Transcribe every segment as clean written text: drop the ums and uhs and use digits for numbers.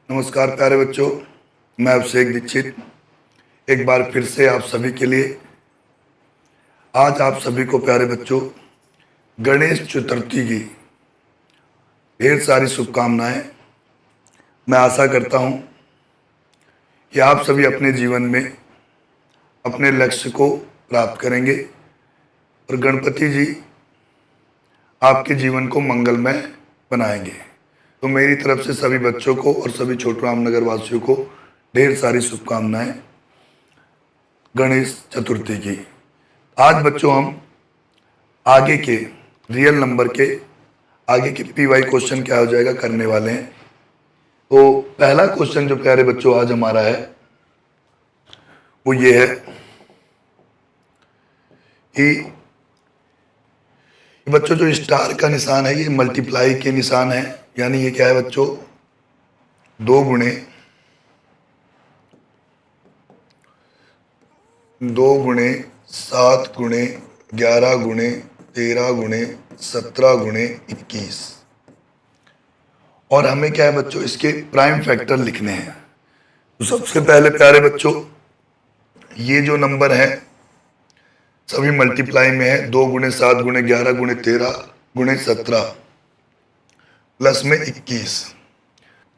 नमस्कार प्यारे बच्चों, मैं अभिषेक दीक्षित एक बार फिर से आप सभी के लिए आज आप सभी को प्यारे बच्चों गणेश चतुर्थी की ढेर सारी शुभकामनाएं। मैं आशा करता हूं कि आप सभी अपने जीवन में अपने लक्ष्य को प्राप्त करेंगे और गणपति जी आपके जीवन को मंगलमय बनाएंगे। तो मेरी तरफ से सभी बच्चों को और सभी छोटू रामनगर वासियों को ढेर सारी शुभकामनाएं गणेश चतुर्थी की। आज बच्चों हम आगे के रियल नंबर के आगे के पीवाई क्वेश्चन क्या हो जाएगा करने वाले हैं। तो पहला क्वेश्चन जो प्यारे बच्चों आज हमारा है वो ये है कि बच्चों जो स्टार का निशान है ये मल्टीप्लाई के निशान है, यानी ये क्या है बच्चों 2 गुणे 7 गुणे 11 गुणे 13 गुणे 17 गुणे 21। और हमें क्या है बच्चों इसके प्राइम फैक्टर लिखने हैं। तो सबसे पहले प्यारे बच्चों ये जो नंबर है सभी मल्टीप्लाई में है। 2 गुणे 7 गुणे 11 गुणे 13 गुणे 17 प्लस में 21।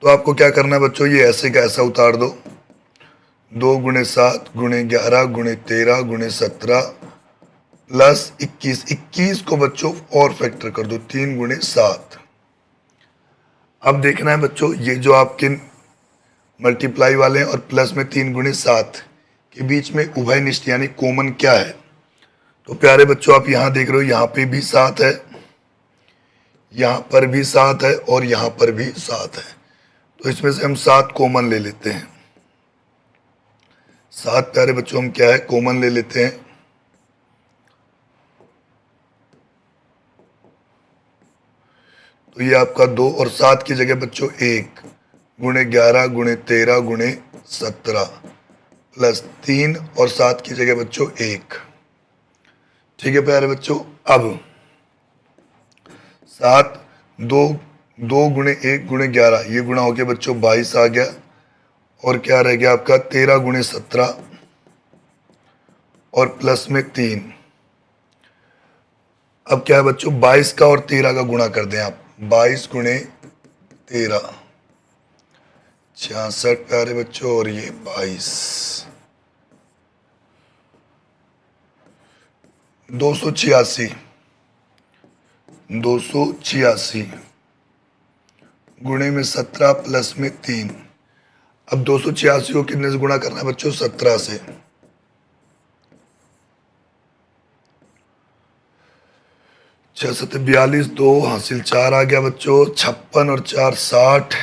तो आपको क्या करना है बच्चों, ये ऐसे का ऐसा उतार दो। 2 गुणे 7 गुणे 11 गुणे 13 गुणे 17 प्लस 21। 21 को बच्चों और फैक्टर कर दो 3 गुणे 7। अब देखना है बच्चों ये जो आपके मल्टीप्लाई वाले हैं और प्लस में 3 गुणे 7 के बीच में उभयनिष्ठ यानी कॉमन क्या है। तो प्यारे बच्चों आप यहां देख रहे हो यहाँ पे भी 7 है, यहां पर भी 7 है और यहां पर भी 7 है। तो इसमें से हम 7 कॉमन ले लेते हैं। 7 प्यारे बच्चों हम क्या है कॉमन ले लेते हैं। तो ये आपका 2 और 7 की जगह बच्चों 1 गुणे 11 गुणे 13 गुणे 17 प्लस 3 और 7 की जगह बच्चों 1। ठीक है प्यारे बच्चों, अब 7 2 गुणे 1 गुणे 11 ये गुणा हो गया बच्चों 22 आ गया। और क्या रह गया आपका 13 गुणे 17 और प्लस में 3। अब क्या है बच्चों 22 का और 13 का गुणा कर दें आप। 22 गुणे 13 66 प्यारे बच्चों और ये 22 286 गुणे में 17 प्लस में 3। अब 286 को कितने से गुणा करना है बच्चों 17 से। 6 7 42 2 हासिल 4 आ गया बच्चों। 56 और 4 60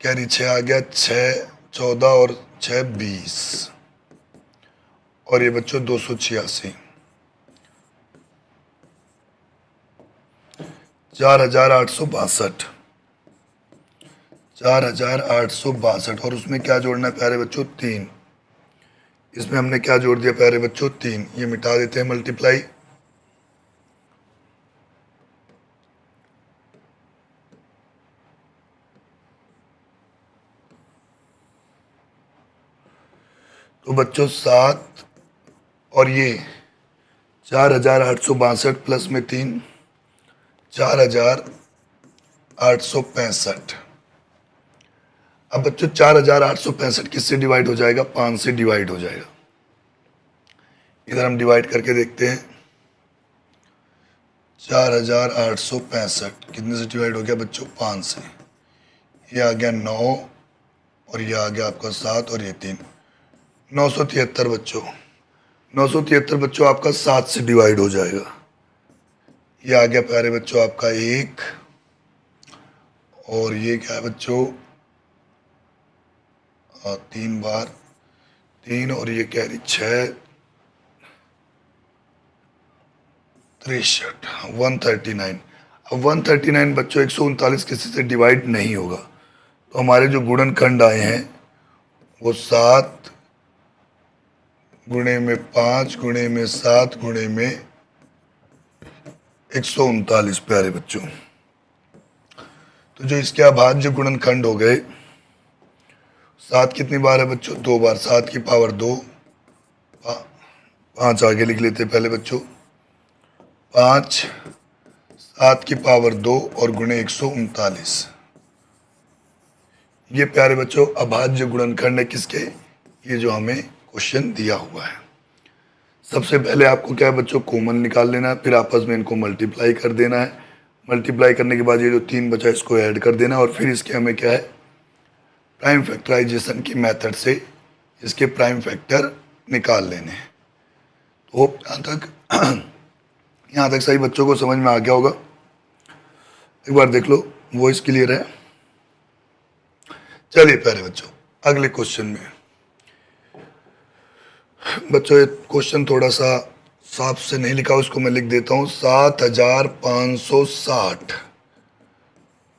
कैरी 6 आ गया। 6 14 और 6 20 और ये बच्चों 286 4862 4862। और उसमें क्या जोड़ना है प्यारे बच्चों 3। इसमें हमने क्या जोड़ दिया प्यारे बच्चों 3। ये मिटा देते हैं मल्टीप्लाई। तो बच्चों 7 और ये 4862 प्लस में 3 4865। अब बच्चों 4865 किससे डिवाइड हो जाएगा 5 से डिवाइड हो जाएगा। इधर हम डिवाइड करके देखते हैं। 4865 कितने से डिवाइड हो गया बच्चों 5 से। ये आ गया 9 और ये आ गया आपका 7 और ये 3 973 बच्चों। 973 बच्चों आपका 7 से डिवाइड हो जाएगा। ये आ गया प्यारे बच्चों आपका 1 और ये क्या है बच्चों 3 बार 3 और ये कैरी 6 63 139। अब 139 बच्चों 139 किसी से डिवाइड नहीं होगा। तो हमारे जो गुणनखंड आए हैं वो 7 गुणे में 5 गुणे में 7 गुणे में 139 प्यारे बच्चों। तो जो इसके अभाज्य गुणनखंड हो गए 7 कितनी बार है बच्चों? 2 बार। 7 की पावर 2, 5 आगे लिख लेते हैं पहले बच्चों। 5 7 की पावर 2 और गुणे 139। ये प्यारे बच्चों अभाज्य गुणनखंड है किसके? ये जो हमें क्वेश्चन दिया हुआ है। सबसे पहले आपको क्या है बच्चों? कॉमन निकाल लेना है, फिर आपस में इनको मल्टीप्लाई कर देना है। मल्टीप्लाई करने के बाद ये जो 3 बचा इसको ऐड कर देना है, और फिर इसके हमें क्या है? प्राइम फैक्टराइजेशन की मेथड से इसके प्राइम फैक्टर निकाल लेने हैं। तो यहाँ तक सही बच्चों को समझ में आ गया होगा। एक बार देख लो, वॉइस क्लियर है? चलिए प्यारे बच्चों अगले क्वेश्चन में। बच्चों ये क्वेश्चन थोड़ा सा साफ से नहीं लिखा, उसको मैं लिख देता हूँ। 7560,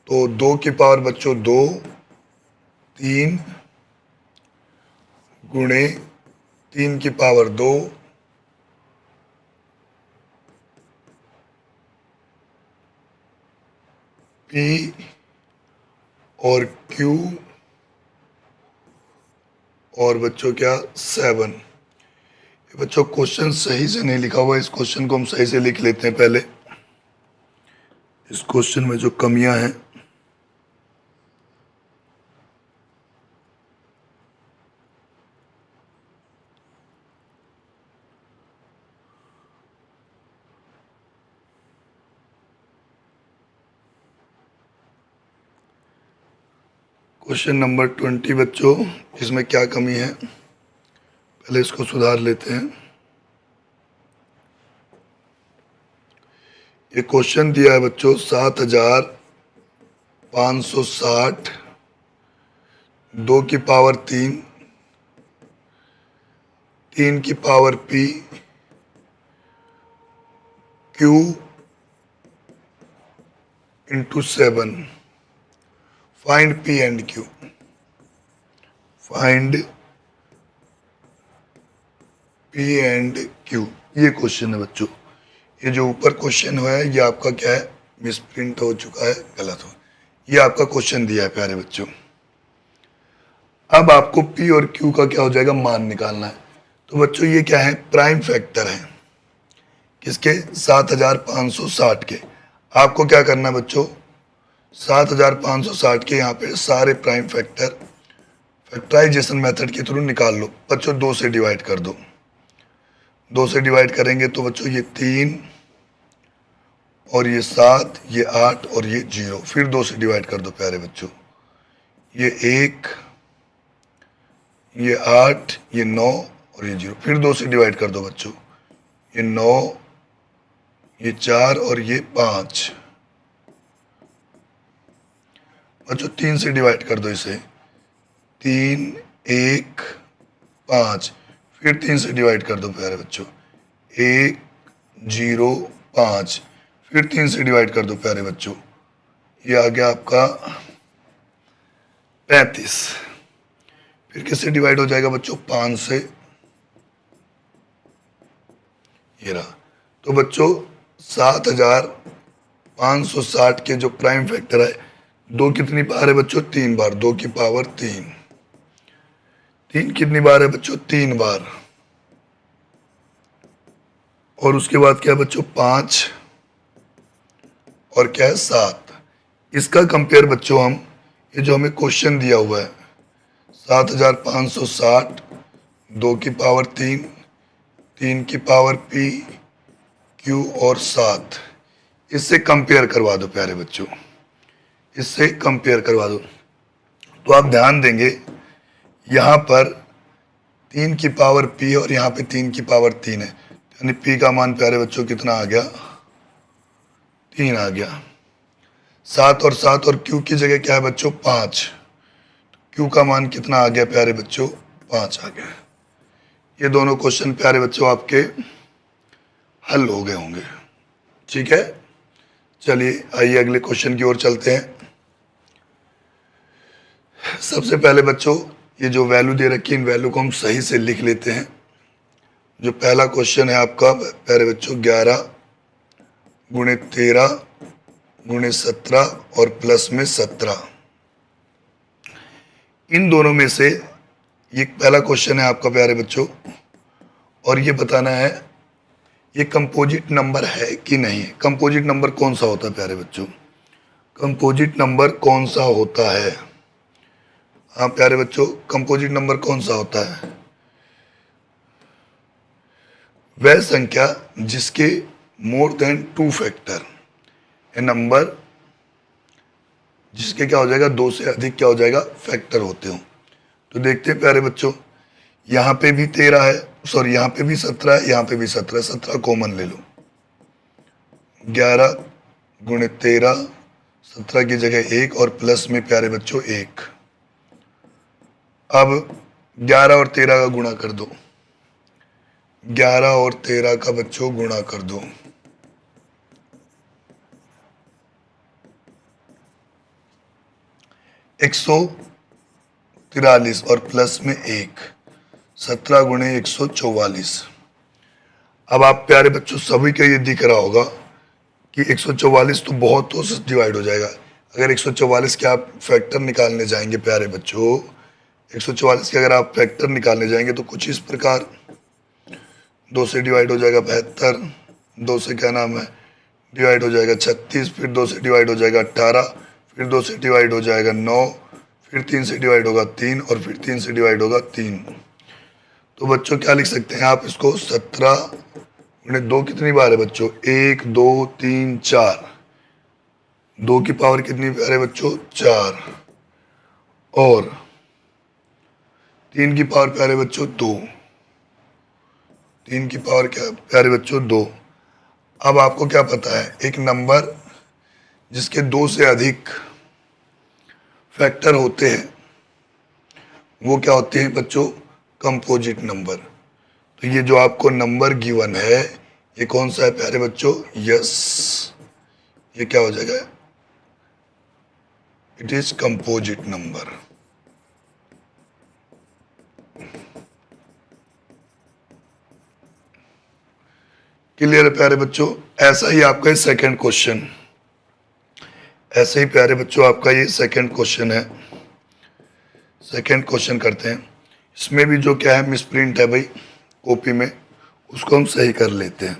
तो 2 की पावर बच्चों 2, 3 गुणे 3 की पावर 2 P और Q और बच्चों क्या 7। बच्चों क्वेश्चन सही से नहीं लिखा हुआ है, इस क्वेश्चन को हम सही से लिख लेते हैं पहले। इस क्वेश्चन में जो कमियां हैं क्वेश्चन नंबर 20 बच्चों, इसमें क्या कमी है पहले इसको सुधार लेते हैं। ये क्वेश्चन दिया है बच्चों 7560, 2 की पावर 3, 3 की power P, Q into 7। Find P and Q। Find P and Q, ये क्वेश्चन है बच्चों। ये जो ऊपर क्वेश्चन हुआ है ये आपका क्या है? मिसप्रिंट हो चुका है, गलत हो। ये आपका क्वेश्चन दिया है प्यारे बच्चों। अब आपको P और Q का क्या हो जाएगा? मान निकालना है। तो बच्चों ये क्या है? प्राइम फैक्टर है किसके? 7560 के। आपको क्या करना है बच्चों? 7560 के यहाँ पे सारे प्राइम फैक्टर फैक्टराइजेशन मेथड के थ्रू निकाल लो बच्चों। 2 से डिवाइड कर दो। 2 से डिवाइड करेंगे तो बच्चों ये 3 और ये 7, ये 8 और ये 0। फिर 2 से डिवाइड कर दो प्यारे बच्चों। ये 1, ये 8, ये 9 और ये 0। फिर 2 से डिवाइड कर दो बच्चों। ये 9, ये 4 और ये 5। बच्चों 3 से डिवाइड कर दो इसे। 3, 1, 5। फिर 3 से डिवाइड कर दो प्यारे बच्चों। 1, 0, 5। फिर 3 से डिवाइड कर दो प्यारे बच्चों। ये आ गया आपका 35। फिर किससे डिवाइड हो जाएगा बच्चों? 5 से। ये रहा। तो बच्चों 7560 के जो प्राइम फैक्टर है, 2 कितनी बार है बच्चों? 3 बार। 2 की पावर 3। 3 कितनी बार है बच्चों? 3 बार। और उसके बाद क्या है बच्चों? 5 और क्या है? 7। इसका कंपेयर बच्चों हम, ये जो हमें क्वेश्चन दिया हुआ है 7560, 2 की पावर 3, 3 की पावर P, Q और 7, इससे कंपेयर करवा दो प्यारे बच्चों। इससे कंपेयर करवा दो तो आप ध्यान देंगे यहाँ पर 3 की पावर P और यहाँ पे 3 की पावर 3 है, यानी P का मान प्यारे बच्चों कितना आ गया? 3 आ गया। 7 और 7 और Q की जगह क्या है बच्चों? 5। Q का मान कितना आ गया प्यारे बच्चों? 5 आ गया। ये दोनों क्वेश्चन प्यारे बच्चों आपके हल हो गए होंगे। ठीक है, चलिए आइए अगले क्वेश्चन की ओर चलते हैं। सबसे पहले बच्चों ये जो वैल्यू दे रखी है इन वैल्यू को हम सही से लिख लेते हैं। जो पहला क्वेश्चन है आपका प्यारे बच्चों 11 गुणे 13 गुणे 17 और प्लस में 17। इन दोनों में से ये पहला क्वेश्चन है आपका प्यारे बच्चों, और ये बताना है ये कंपोजिट नंबर है कि नहीं है। कंपोजिट नंबर कौन सा होता है प्यारे बच्चों? कंपोजिट नंबर कौन सा होता है? हाँ प्यारे बच्चों, कंपोजिट नंबर कौन सा होता है? वह संख्या जिसके मोर देन 2 फैक्टर, ए नंबर जिसके क्या हो जाएगा, 2 से अधिक क्या हो जाएगा, फैक्टर होते हो। तो देखते हैं प्यारे बच्चों, यहाँ पे भी 13 है, सॉरी यहाँ पे भी 17 है, यहाँ पे भी 17, 17 कॉमन ले लो। 11 गुणे 13, 17 की जगह 1 और प्लस में प्यारे बच्चों 1। अब 11 और 13 का गुणा कर दो, 11 और 13 का बच्चों गुणा कर दो। एक 143 और प्लस में 1, 17 गुणे 144। अब आप प्यारे बच्चों सभी का ये दिख रहा होगा कि 144 तो बहुत तो डिवाइड हो जाएगा। अगर 144 के आप फैक्टर निकालने जाएंगे प्यारे बच्चों, 144 के अगर आप फैक्टर निकालने जाएंगे तो कुछ इस प्रकार, 2 से डिवाइड हो जाएगा 72, 2 से क्या नाम है डिवाइड हो जाएगा 36, फिर 2 से डिवाइड हो जाएगा 18, फिर 2 से डिवाइड हो जाएगा 9, फिर 3 से डिवाइड होगा 3 और फिर 3 से डिवाइड होगा 3। तो बच्चों क्या लिख सकते हैं आप इसको, 17 गुणे 2 कितनी बार है बच्चों, 1 2 3 4, 2 की पावर कितनी प्यारे बच्चों, 4, और 3 की पावर प्यारे बच्चों 2, 3 की पावर क्या प्यारे बच्चों 2। अब आपको क्या पता है, एक नंबर जिसके 2 से अधिक फैक्टर होते हैं वो क्या होते हैं बच्चों, कंपोजिट नंबर। तो ये जो आपको नंबर गिवन है ये कौन सा है प्यारे बच्चों, यस, ये क्या हो जाएगा, it is composite number. Clear है प्यारे बच्चों? ऐसा ही आपका सेकंड क्वेश्चन, ऐसे ही प्यारे बच्चों आपका ये सेकंड क्वेश्चन है। सेकंड क्वेश्चन करते हैं, इसमें भी जो क्या है मिसप्रिंट है भाई कॉपी में, उसको हम सही कर लेते हैं।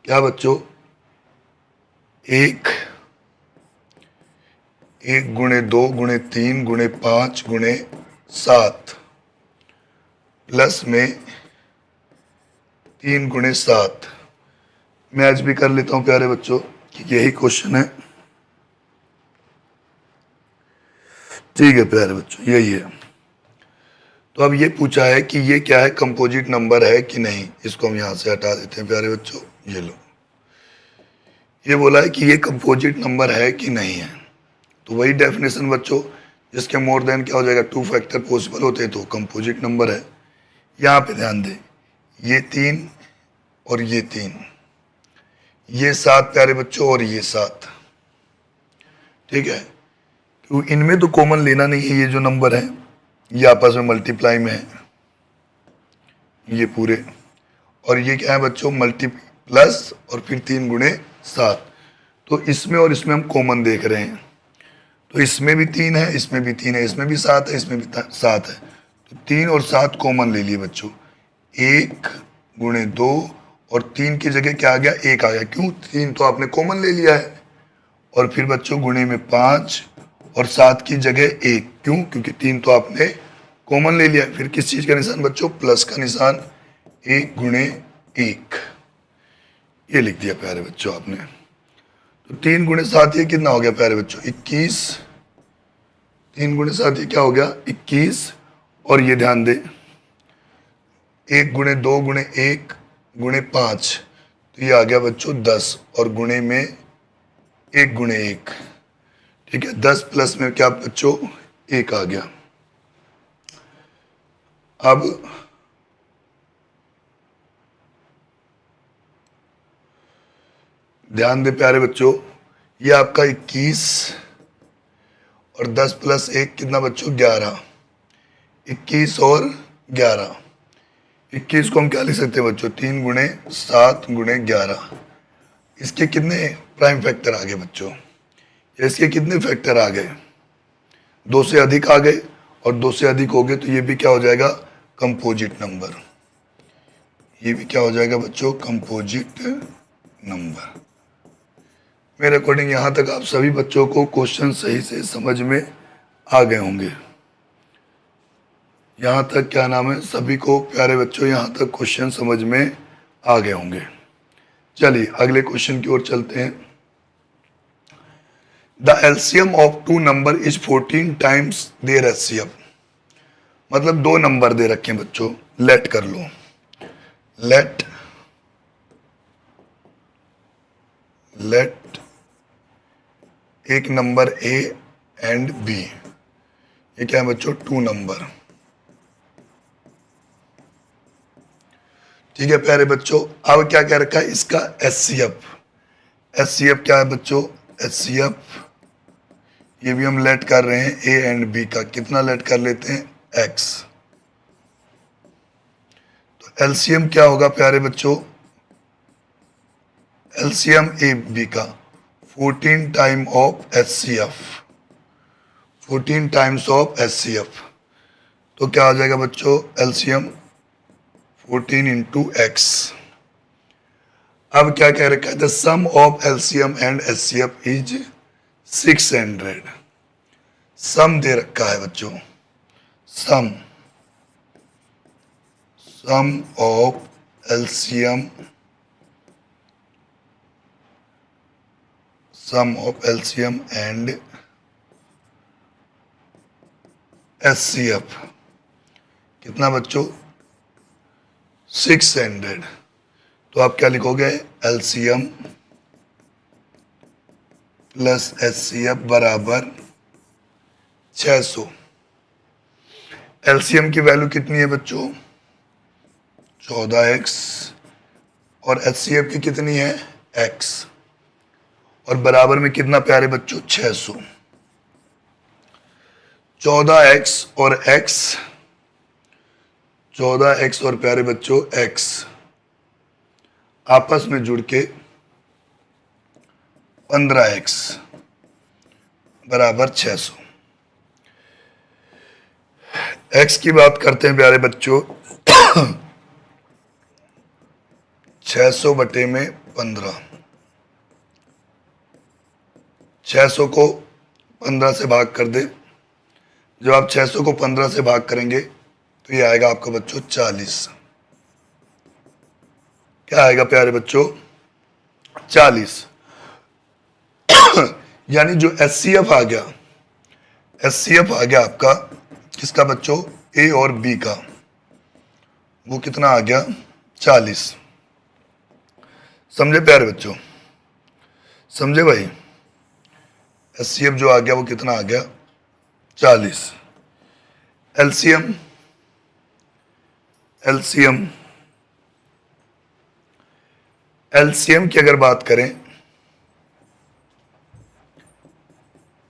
क्या बच्चों, 1 गुणे 2 गुणे 3 गुणे 5 गुणे 7 प्लस में 3 गुणे 7। मैं आज भी कर लेता हूं प्यारे बच्चों कि यही क्वेश्चन है, ठीक है प्यारे बच्चों यही है। तो अब ये पूछा है कि ये क्या है, कंपोजिट नंबर है कि नहीं। इसको हम यहां से हटा देते हैं प्यारे बच्चों, ये लो, ये बोला है कि ये कंपोजिट नंबर है कि नहीं है। तो वही डेफिनेशन बच्चों, जिसके मोर देन क्या हो जाएगा 2 फैक्टर पॉसिबल होते हैं तो कंपोजिट नंबर है। यहाँ पे ध्यान दें, ये 3 और ये 3, ये 7 प्यारे बच्चों और ये 7, ठीक है, क्योंकि इनमें तो कॉमन लेना नहीं है। ये जो नंबर है ये आपस में मल्टीप्लाई में है ये पूरे, और ये क्या है बच्चों, मल्टी प्लस और फिर 3 गुणे 7। तो इसमें और इसमें हम कॉमन देख रहे हैं, तो इसमें भी 3 है, इसमें भी 3 है, इसमें भी 7 है, इसमें भी 7 है। तो 3 और 7 कॉमन ले लिए बच्चों, 1 गुणे 2 और 3 की जगह क्या आ गया, 1 आ गया, क्यों, 3 तो आपने कॉमन ले लिया है। और फिर बच्चों गुणे में 5 और 7 की जगह 1, क्यों, क्योंकि 3 तो आपने कॉमन ले लिया। फिर किस चीज का निशान बच्चों, प्लस का निशान, 1 गुणे 1, ये लिख दिया प्यारे बच्चों आपने। तो 3 गुणे 7 ये कितना हो गया प्यारे बच्चों, 21, 3 गुणे 7 ये क्या हो गया, 21, और ये ध्यान दे 1 गुणे 2 गुणे 1 गुणे 5, तो ये आ गया बच्चों 10, और गुणे में 1 गुणे 1, ठीक है, 10 प्लस में क्या बच्चों 1 आ गया। अब ध्यान दे प्यारे बच्चों, ये आपका 21 और 10 प्लस 1 कितना बच्चों 11, 21 और 11, 21 को हम क्या लिख सकते हैं बच्चों, 3 गुणे 7 गुणे 11। इसके कितने प्राइम फैक्टर आ गए बच्चों, इसके कितने फैक्टर आ गए, 2 से अधिक आ गए, और 2 से अधिक हो गए तो ये भी क्या हो जाएगा, कंपोजिट नंबर। ये भी क्या हो जाएगा बच्चों, कंपोजिट नंबर। मेरे अकॉर्डिंग यहाँ तक आप सभी बच्चों को क्वेश्चन सही से समझ में आ गए होंगे। यहाँ तक क्या नाम है, सभी को प्यारे बच्चों यहाँ तक क्वेश्चन समझ में आ गए होंगे। चलिए अगले क्वेश्चन की ओर चलते हैं। The LCM of two number is 14 times their HCF. मतलब 2 नंबर दे रखे हैं बच्चों, लेट कर लो, लेट एक नंबर ए एंड बी, ये क्या है बच्चों, 2 नंबर। ठीक है प्यारे बच्चों, अब क्या कह रखा है इसका एचसीएफ। एचसीएफ क्या है बच्चों, एचसीएफ ये भी हम लेट कर रहे हैं ए एंड बी का। कितना लेट कर लेते हैं, एक्स। तो एलसीएम क्या होगा प्यारे बच्चों, एलसीएम ए बी का 14 time of HCF, 14 times of HCF. तो क्या आ जाएगा बच्चों, एलसीएम 14 इंटू एक्स। अब क्या कह रखा है, the sum of LCM and HCF is 600। Sum दे रखा है बच्चों, sum of LCM, sum of LCM and HCF कितना बच्चों, 600। तो आप क्या लिखोगे, एलसीएम प्लस एचसीएफ बराबर 600। एलसीएम की वैल्यू कितनी है बच्चों, 14x, और एचसीएफ की कितनी है, x, और बराबर में कितना प्यारे बच्चों, 600। 14x और x, 14x और प्यारे बच्चों x आपस में जुड़ के 15x बराबर 600। x की बात करते हैं प्यारे बच्चों, 600 बटे में 15, 600 को 15 से भाग कर दे। जब आप 600 को 15 से भाग करेंगे तो ये आएगा आपका बच्चों 40। क्या आएगा प्यारे बच्चों, 40। यानी जो एचसीएफ आ गया, एचसीएफ आ गया आपका किसका बच्चों, ए और बी का, वो कितना आ गया, 40। समझे प्यारे बच्चों, समझे भाई, एचसीएफ जो आ गया वो कितना आ गया, 40। एलसीएम, एलसीएम एलसीएम की अगर बात करें,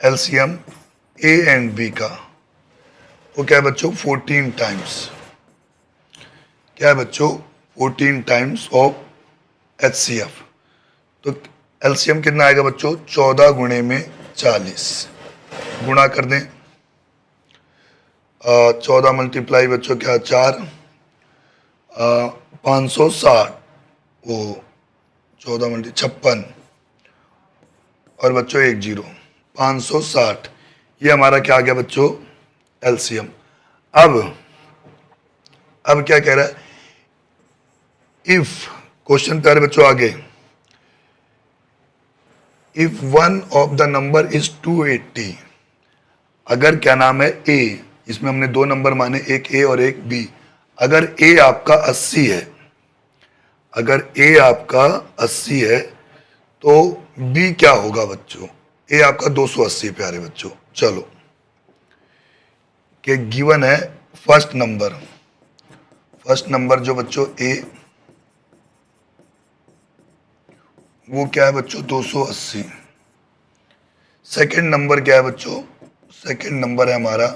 एलसीएम ए एंड बी का, वो क्या है बच्चों, 14 टाइम्स। क्या है बच्चों, 14 टाइम्स ऑफ एचसीएफ। तो एलसीएम कितना आएगा बच्चों, 14 गुणे में 40, गुणा कर दें, 14 मल्टीप्लाई बच्चों क्या 4, 560, वो 14 मल्टी 56, और बच्चों 1 0, 560। ये हमारा क्या आ गया बच्चों, एलसीएम। अब क्या कह रहा है, इफ, क्वेश्चन प्यारे बच्चों आगे, if one of the number is 280, अगर क्या नाम है ए, इसमें हमने 2 नंबर माने, एक ए और एक बी, अगर ए आपका 80 है, अगर ए आपका 80 है तो बी क्या होगा बच्चों, ए आपका 280 प्यारे बच्चों। चलो कि गिवन है फर्स्ट नंबर जो बच्चों ए, वो क्या है बच्चों 280। सेकंड नंबर क्या है बच्चों, सेकंड नंबर है हमारा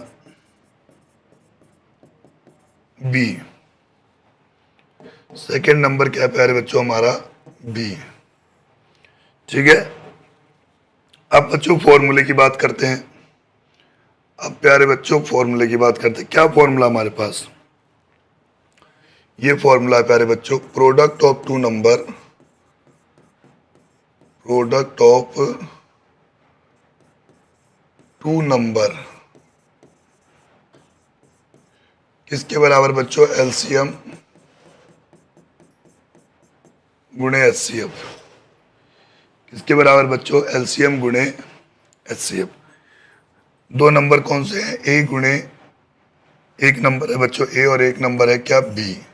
बी, सेकंड नंबर क्या है प्यारे बच्चों हमारा बी। ठीक है, अब बच्चों फॉर्मूले की बात करते हैं। अब प्यारे बच्चों फॉर्मूले की बात करते हैं। क्या फॉर्मूला हमारे पास, ये फॉर्मूला है प्यारे बच्चों, product of two number, product of two number किसके बराबर बच्चों, एलसीएम गुणे एचसीएफ। किसके बराबर बच्चों, एलसीएम गुणे एचसीएफ। दो नंबर कौन से हैं, ए गुणे, एक नंबर है बच्चों ए और एक नंबर है क्या, बी।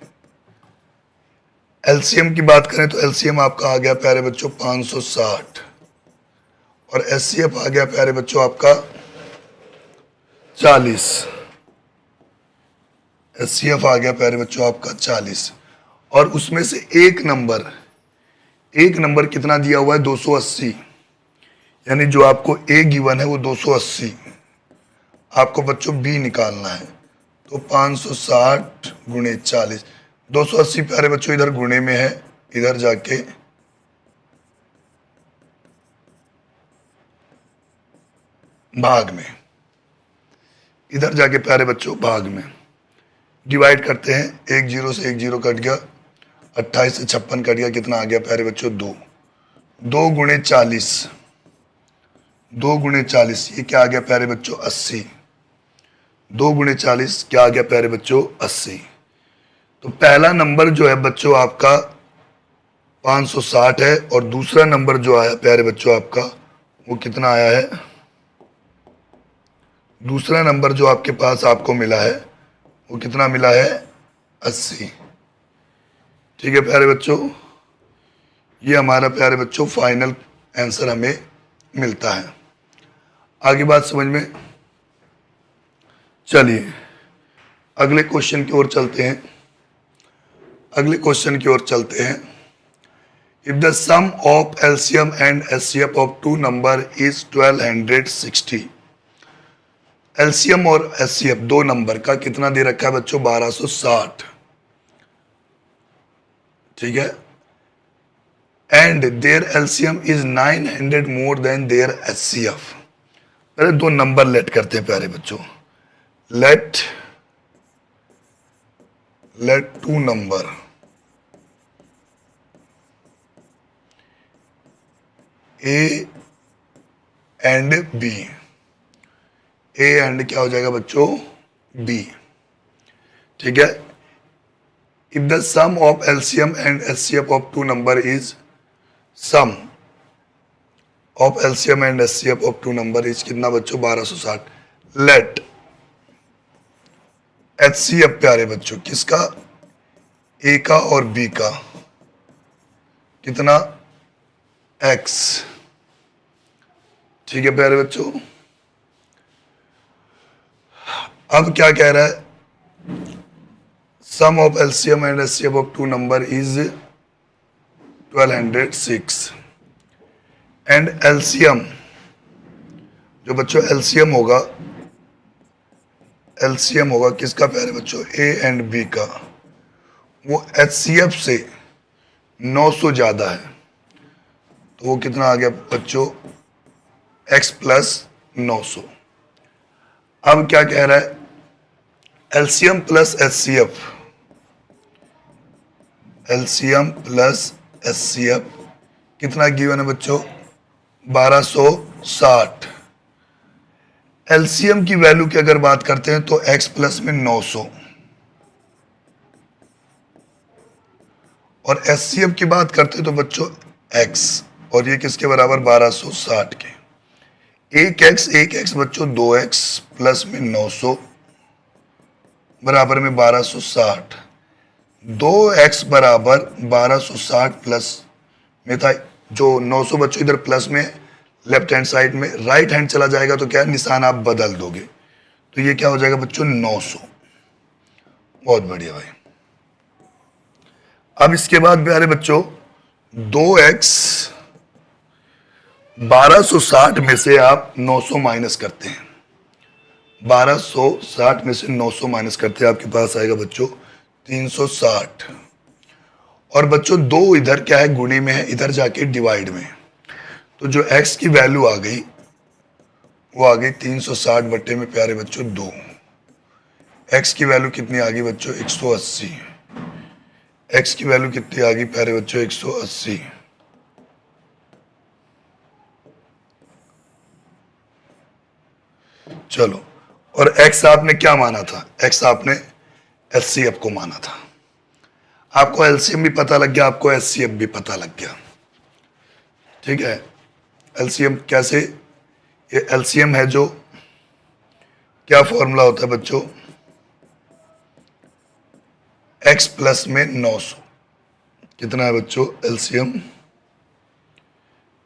एलसीएम की बात करें तो एलसीएम आपका आ गया प्यारे बच्चों 560 और एचसीएफ आ गया प्यारे बच्चों आपका 40। एचसीएफ आ गया प्यारे बच्चों आपका 40 और उसमें से एक नंबर कितना दिया हुआ है, 280, यानी जो आपको ए गिवन है वो 280, आपको बच्चों बी निकालना है। तो 560 गुणे 40, 280 प्यारे बच्चों इधर गुणे में है, इधर जाके भाग में, इधर जाके प्यारे बच्चों भाग में डिवाइड करते हैं। एक जीरो से एक जीरो कट गया, 28 से 56 कट गया, कितना आ गया प्यारे बच्चों 2। 2 गुणे 40, 2 गुणे 40 ये क्या आ गया प्यारे बच्चों 80। 2 गुणे 40 क्या आ गया प्यारे बच्चों 80। तो पहला नंबर जो है बच्चों आपका 560 है और दूसरा नंबर जो आया प्यारे बच्चों आपका वो कितना आया है, दूसरा नंबर जो आपके पास आपको मिला है वो कितना मिला है, 80। ठीक है प्यारे बच्चों, ये हमारा प्यारे बच्चों फाइनल आंसर हमें मिलता है। आगे बात समझ में, चलिए अगले क्वेश्चन की ओर चलते हैं। अगले क्वेश्चन की ओर चलते हैं। If the sum of LCM and HCF of two number is 1260, LCM और एचसीएफ दो नंबर का कितना दे रखा है बच्चों, 1260। ठीक है, and their LCM is 900 more than their HCF. पहले दो नंबर लेट करते हैं प्यारे बच्चों, let two number A and B, A and क्या हो जाएगा बच्चों, बी। ठीक है, if the sum of LCM and HCF of two number is, sum of LCM and HCF of two number is कितना बच्चों, 1260। लेट एचसीएफ प्यारे बच्चों किसका, ए का और बी का, कितना, एक्स। ठीक है प्यारे बच्चों, अब क्या कह रहा है, sum of LCM and HCF of two number is 1206 and LCM, जो बच्चों एलसीएम होगा, एलसीएम होगा किसका प्यारे बच्चों, ए एंड बी का, वो एचसीएफ से 900 ज्यादा है। तो वो कितना आ गया बच्चों, x प्लस 900। अब क्या कह रहा है, LCM plus HCF, LCM plus HCF कितना गिवन है बच्चों, 1260। एलसीएम की वैल्यू की अगर बात करते हैं तो x प्लस में 900 और एचसीएफ की बात करते हैं तो बच्चों x, और ये किसके बराबर, 1260 के। एक x बच्चों 2x प्लस में 900 बराबर में 1260। 2x बराबर 1260 प्लस में था, जो 900 बच्चों इधर प्लस में लेफ्ट हैंड साइड में, राइट हैंड चला जाएगा तो क्या निशान आप बदल दोगे, तो ये क्या हो जाएगा बच्चों 900। बहुत बढ़िया भाई। अब इसके बाद प्यारे बच्चों 2x 1260 में से आप 900 माइनस करते हैं, 1260 में से 900 माइनस करते हैं, आपके पास आएगा बच्चों 360। और बच्चों दो इधर क्या है, गुणे में है, इधर जाके डिवाइड में, तो जो x की वैल्यू आ गई वो आ गई 360 बट्टे में प्यारे बच्चों 2। एक्स की वैल्यू कितनी आ गई बच्चों 180। एक्स की वैल्यू कितनी आ गई प्यारे बच्चों 180। चलो, और एक्स आपने क्या माना था, एक्स आपने एचसीएफ को माना था। आपको एलसीएम भी पता लग गया, आपको एचसीएफ भी पता लग गया। ठीक है, एलसीएम कैसे, ये एलसीएम है जो क्या फॉर्मूला होता है बच्चों, एक्स प्लस में 900 कितना है बच्चों एलसीएम,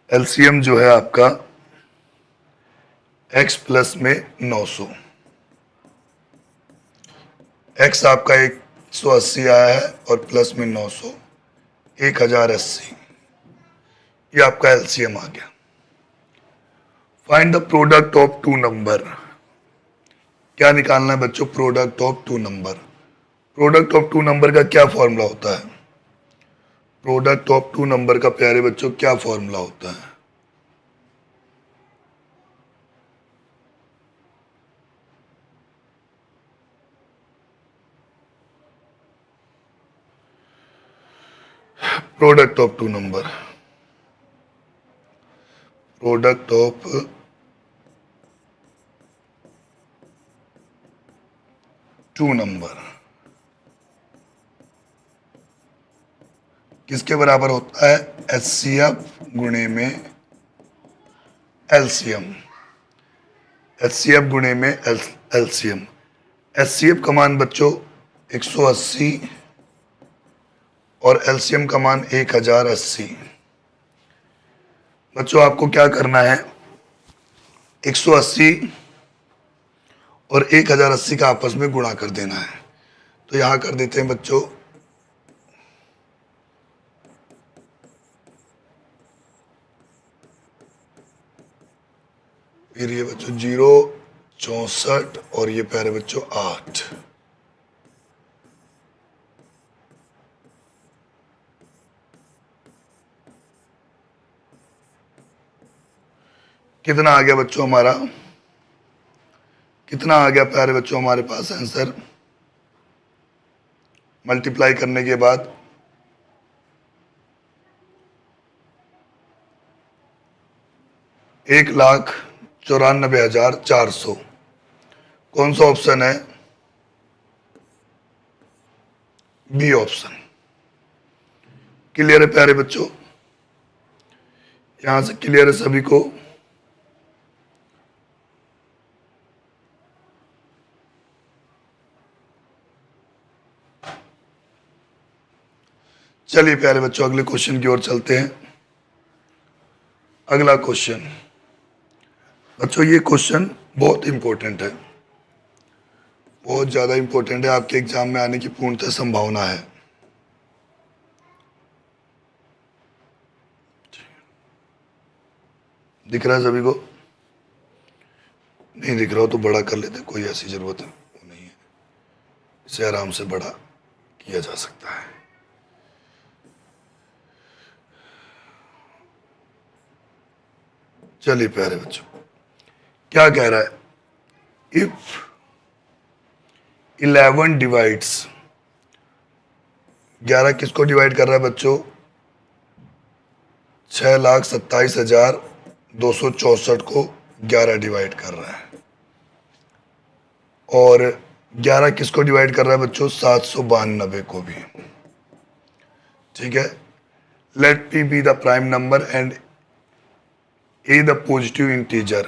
एलसीएम जो है आपका एक्स प्लस में 900। एक्स आपका 180 आया है और प्लस में 900 1080, ये आपका एलसीएम आ गया। Find the product of two number, क्या निकालना है बच्चों, product of two number. Product of two number का क्या फॉर्मूला होता है, प्रोडक्ट ऑफ टू नंबर का प्यारे बच्चों क्या फॉर्मूला होता है। Product of two number, product of two number किसके बराबर होता है, एचसीएफ गुणे में एलसीएम, एचसीएफ गुणे में एलसीएम। एचसीएफ का मान बच्चों 180 और एलसीएम का मान 1080। बच्चों आपको क्या करना है, 180 और 1080 का आपस में गुणा कर देना है। तो यहां कर देते हैं बच्चों, फिर ये बच्चों 0 64 और ये प्यारे बच्चों 8। कितना आ गया बच्चों हमारा, कितना आ गया प्यारे बच्चों हमारे पास आंसर, मल्टीप्लाई करने के बाद 1,94,400। कौन सा ऑप्शन है, बी ऑप्शन। क्लियर है प्यारे बच्चों, यहां से क्लियर है सभी को। चलिए प्यारे बच्चों अगले क्वेश्चन की ओर चलते हैं। अगला क्वेश्चन बच्चों, ये क्वेश्चन बहुत इंपॉर्टेंट है, बहुत ज्यादा इंपॉर्टेंट है, आपके एग्जाम में आने की पूर्णतः संभावना है। दिख रहा है सभी को, नहीं दिख रहा हो तो बड़ा कर लेते, कोई ऐसी जरूरत है वो नहीं है, इसे आराम से बड़ा किया जा सकता है। चलिए प्यारे बच्चों, क्या कह रहा है, इफ 11 डिवाइड्स, 11 किसको डिवाइड कर रहा है बच्चों, 6,27,264 को 11 डिवाइड कर रहा है। और 11 किसको डिवाइड कर रहा है बच्चों, 792 को भी। ठीक है, let P be the prime number and A the positive integer.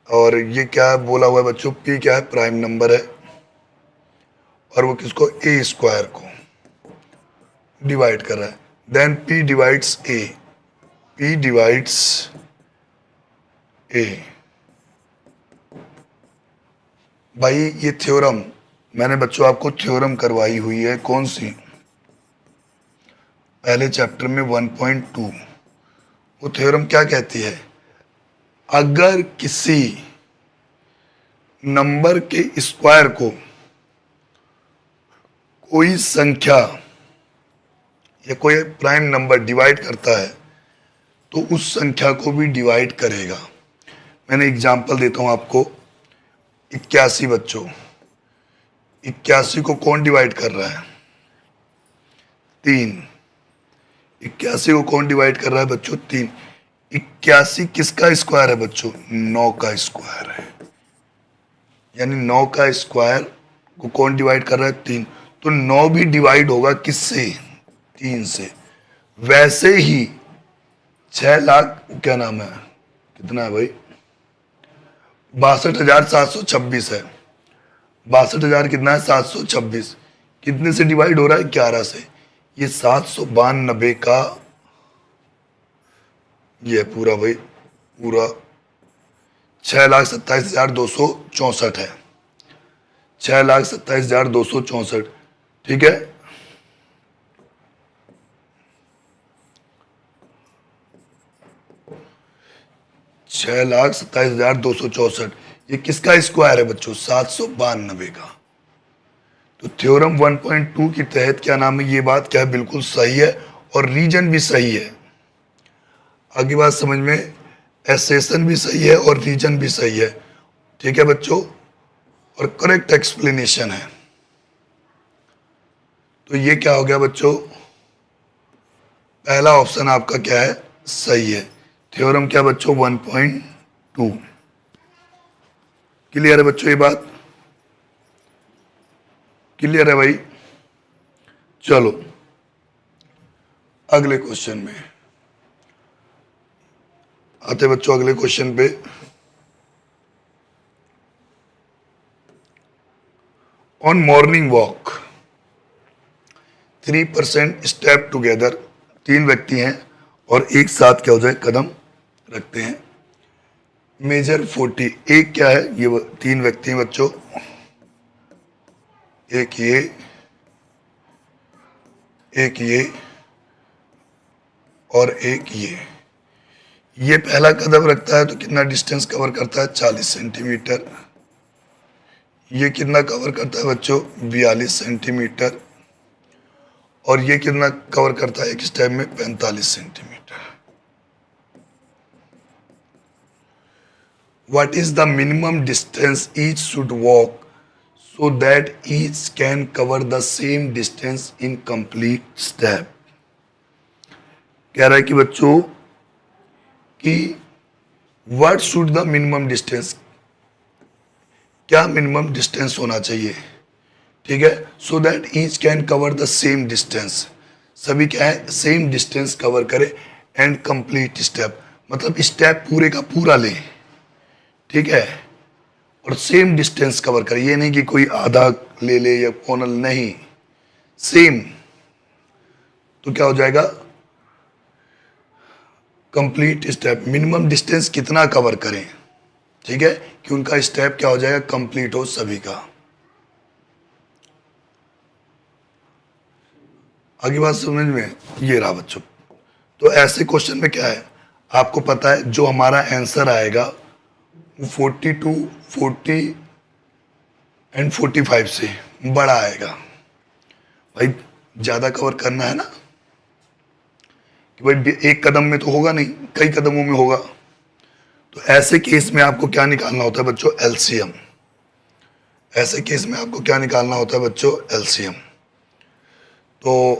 और ये क्या बोला हुआ है बच्चों, पी क्या है, प्राइम नंबर है, और वो किसको, ए स्क्वायर को डिवाइड कर रहा है। देन पी डिवाइड्स ए, पी डिवाइड्स ए। भाई ये थ्योरम मैंने बच्चों आपको थ्योरम करवाई हुई है, कौन सी, पहले चैप्टर में 1.2। वो थ्योरम क्या कहती है, अगर किसी नंबर के स्क्वायर को कोई संख्या या कोई प्राइम नंबर डिवाइड करता है तो उस संख्या को भी डिवाइड करेगा। मैंने एग्जाम्पल देता हूं आपको। 81 बच्चों, 81 को कौन डिवाइड कर रहा है? 3। 81 को कौन डिवाइड कर रहा है बच्चों? 3। 81 किसका स्क्वायर है बच्चों? 9 का स्क्वायर है। यानी 9 का स्क्वायर को कौन डिवाइड कर रहा है? 3। तो 9 भी डिवाइड होगा किससे? 3 से। वैसे ही 6 लाख, क्या नाम है, कितना है भाई? 62,726 है। 62,000 कितना है? 726। कितने से डिवाइड हो रहा है? 11 से। ये 792 का, ये पूरा भाई पूरा 6,27,264 है। 6,27,264, ठीक है। छह लाख 27,264, ये किसका स्क्वायर है बच्चों? 792 का। तो थ्योरम 1.2 के तहत क्या नाम है, ये बात क्या है, बिल्कुल सही है और रीजन भी सही है। आगे बात समझ में, एसेशन भी सही है और रीजन भी सही है, ठीक है बच्चों, और करेक्ट एक्सप्लेनेशन है। तो ये क्या हो गया बच्चों? पहला ऑप्शन आपका क्या है? सही है। थ्योरम क्या बच्चों? 1.2। क्लियर है बच्चों? ये बात क्लियर है भाई? चलो अगले क्वेश्चन में आते बच्चों। अगले क्वेश्चन पे on morning walk 3% step together, 3 व्यक्ति हैं और एक साथ क्या हो जाए, कदम रखते हैं। मेजर 40, एक क्या है, ये 3 व्यक्ति हैं बच्चों, एक ये और एक ये पहला कदम रखता है तो कितना डिस्टेंस कवर करता है? 40 सेंटीमीटर। ये कितना कवर करता है बच्चों? 42 सेंटीमीटर। और ये कितना कवर करता है एक स्टेप में? 45 centimetre. What is the minimum distance each should walk so that each can cover the same distance in complete step? कह रहा है कि बच्चों कि what should the minimum distance, क्या मिनिमम डिस्टेंस होना चाहिए, ठीक है, so that each can cover the same distance, सभी क्या है, सेम डिस्टेंस कवर करे, एंड कंप्लीट स्टेप, मतलब स्टेप पूरे का पूरा ले, ठीक है, और सेम डिस्टेंस कवर करे। ये नहीं कि कोई आधा ले ले या कोनल, नहीं, सेम। तो क्या हो जाएगा? कंप्लीट स्टेप, मिनिमम डिस्टेंस कितना कवर करें, ठीक है, कि उनका स्टेप क्या हो जाएगा, कंप्लीट हो सभी का। आगे बात समझ में, ये रहा बच्चों। तो ऐसे क्वेश्चन में क्या है, आपको पता है जो हमारा आंसर आएगा वो 42, 40 एंड 45 से बड़ा आएगा। भाई ज्यादा कवर करना है ना, कि भाई एक कदम में तो होगा नहीं, कई कदमों में होगा। तो ऐसे केस में आपको क्या निकालना होता है बच्चों? एलसीएम। ऐसे केस में आपको क्या निकालना होता है बच्चों? एलसीएम। तो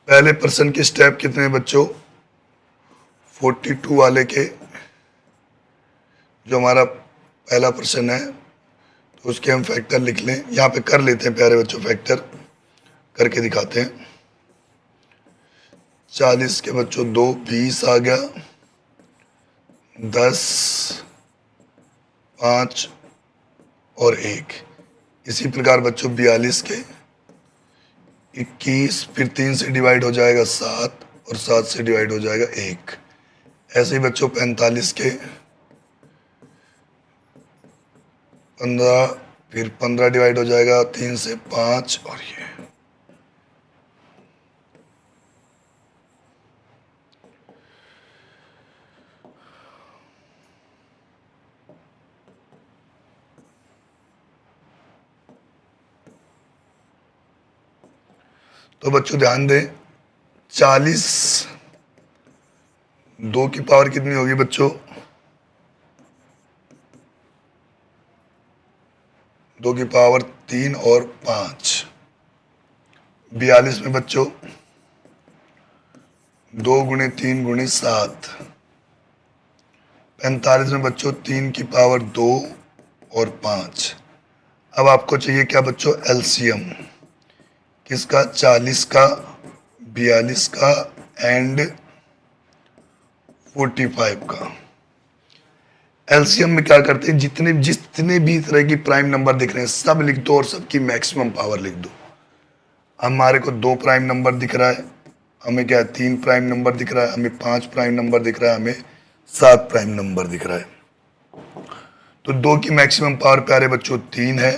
पहले पर्सन के स्टेप कितने बच्चों? 42 वाले के, जो हमारा पहला पर्सन है, तो उसके हम फैक्टर लिख लें। यहाँ पे कर लेते हैं प्यारे बच्चों, फैक्टर करके दिखाते हैं। 40 के बच्चों 2, 20 आ गया, 10, 5 और 1। इसी प्रकार बच्चों 42 के 21, फिर 3 से डिवाइड हो जाएगा 7, और 7 से डिवाइड हो जाएगा 1। ऐसे ही बच्चों 45 के 15, फिर 15 डिवाइड हो जाएगा 3 से 5, और ये। तो बच्चों ध्यान दें, 40, 2 की पावर कितनी होगी बच्चों? 2 की पावर 3 और 5, 42 में बच्चों 2 गुणे 3 गुणे 7, 45 में बच्चों 3 की पावर 2 और 5। अब आपको चाहिए क्या बच्चों? एलसीएम किसका? 40 का, 42 का एंड 45 का। एलसीएम में क्या करते हैं? जितने भी तरह की प्राइम नंबर दिख रहे हैं सब लिख दो और सबकी मैक्सिमम पावर लिख दो। हमारे को 2 प्राइम नंबर दिख रहा है, हमें क्या है? 3 प्राइम नंबर दिख रहा है, हमें 5 प्राइम नंबर दिख रहा है, हमें 7 प्राइम नंबर दिख रहा है। तो 2 की मैक्सिमम पावर प्यारे बच्चों 3 है,